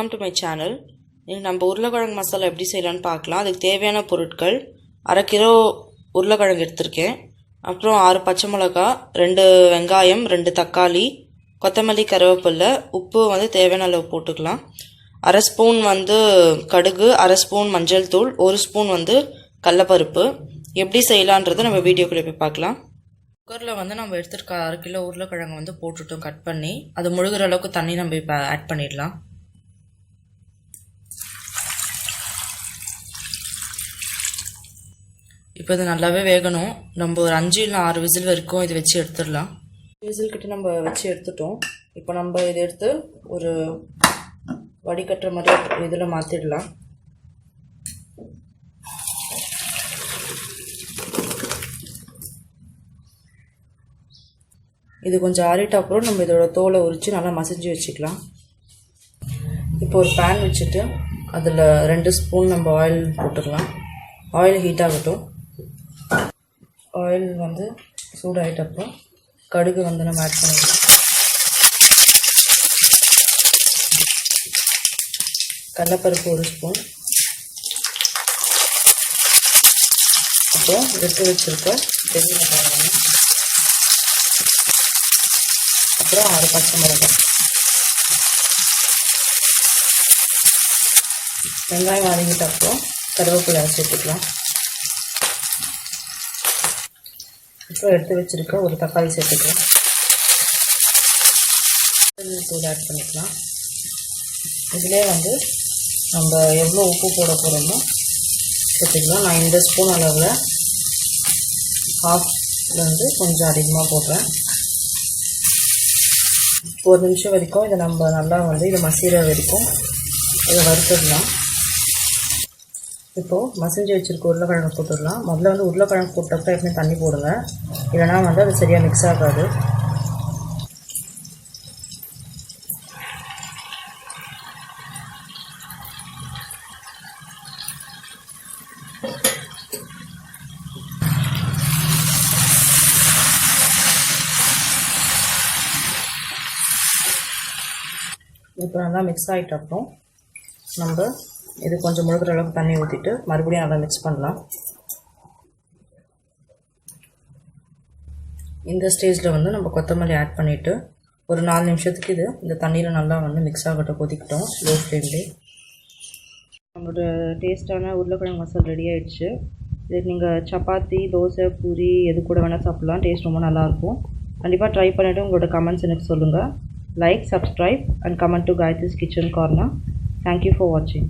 Welcome to my channel. நம்ம உருளைக்கிழங்கு மசாலா எப்படி செய்யலான்னு பார்க்கலாம். அதுக்கு தேவையான பொருட்கள்: அரை கிலோ உருளைக்கிழங்கு எடுத்திருக்கேன், அப்புறம் 6 பச்சை மிளகா, 2 வெங்காயம், 2 தக்காளி, கொத்தமல்லி, கருவேப்பிலை, உப்பு தேவையான அளவு போட்டுக்கலாம். அரை ஸ்பூன் கடுகு, அரை ஸ்பூன் மஞ்சள் தூள், 1 ஸ்பூன் கடலைப்பருப்பு. எப்படி செய்யலான்றதை நம்ம வீடியோக்குள்ளே போய் பார்க்கலாம். குக்கரில் நம்ம எடுத்துருக்க 1/2 கிலோ உருளைக்கிழங்கு போட்டுட்டோம் கட் பண்ணி. அது முழுகிற அளவுக்கு தண்ணி நம்ம இப்போ ஆட் பண்ணிடலாம். இப்போ இது நல்லாவே வேகணும். நம்ம ஒரு 5 இல்லை 6 விசில் வரைக்கும் இது வச்சு எடுத்துடலாம். விசில் கிட்ட நம்ம வச்சு எடுத்துட்டோம். இப்போ நம்ம இதை எடுத்து ஒரு வடிகட்டுற மாதிரி இதில் மாற்றிடலாம். இது கொஞ்சம் ஆறிட்ட அப்புறம் நம்ம இதோட தோலை உரித்து நல்லா மசிஞ்சு வச்சுக்கலாம். இப்போ ஒரு பேன் வச்சுட்டு அதில் 2 ஸ்பூன் நம்ம ஆயில் போட்டுக்கலாம். ஆயில் ஹீட் ஆகட்டும். ஆயில் சூடாகிட்டப்போ கடுகு நம்ம ஆட் பண்ணிக்கலாம். கடலைப்பருப்பு 1 ஸ்பூன், அப்புறம் எடுத்து வச்சுருக்க பெரிய வெங்காயம், அப்புறம் 6 பச்சை மிளகாய். வெங்காயம் வதங்கிட்ட அப்புறம் கருவேப்பிலை சேர்த்துக்கலாம். இப்போ எடுத்து வச்சுருக்க ஒரு தக்காளி சேர்த்துக்கலாம். தூள் ஆட் பண்ணிக்கலாம். இதிலே நம்ம எவ்வளோ உப்பு போட போகிறோமோ சேர்த்துக்கலாம். நான் இந்த ஸ்பூன் அளவில் ஹாஃப் கொஞ்சம் அதிகமாக போடுறேன். 1 நிமிஷம் வரைக்கும் இதை நம்ம நல்லா இதை மசிகிற வரைக்கும் இதை வறுத்துடலாம். இப்போது மசிஞ்சு வச்சுருக்க உருளைக்கிழங்கு போட்டுடலாம். முதல்ல உருளைக்கிழங்கு போட்டப்போ எப்படியும் தண்ணி போடுங்க, இல்லைனா அது சரியாக மிக்ஸ் ஆகாது. இப்போ நல்லா மிக்ஸ் ஆகிட்ட அப்புறம் நம்ம இது கொஞ்சம் முழுகிற அளவுக்கு தண்ணி ஊற்றிட்டு மறுபடியும் நல்லா மிக்ஸ் பண்ணலாம். இந்த ஸ்டேஜில் நம்ம கொத்தமல்லி ஆட் பண்ணிவிட்டு ஒரு 4 நிமிஷத்துக்கு இந்த தண்ணியில் நல்லா மிக்ஸ் ஆகட்டும், கொதிக்கிட்டோம் லோ ஃப்ளேம்லேயே. நம்மளோட டேஸ்ட்டான உருளைக்கிழங்கு மசாலா ரெடி ஆகிடுச்சு. இதுக்கு நீங்கள் சப்பாத்தி, தோசை, பூரி எது கூட வேணால் சாப்பிட்லாம். டேஸ்ட் ரொம்ப நல்லாயிருக்கும். கண்டிப்பாக ட்ரை பண்ணிவிட்டு உங்களோட கமெண்ட்ஸ் எனக்கு சொல்லுங்கள். Like, subscribe and comment to Gai3's Kitchen Corner. Thank you for watching.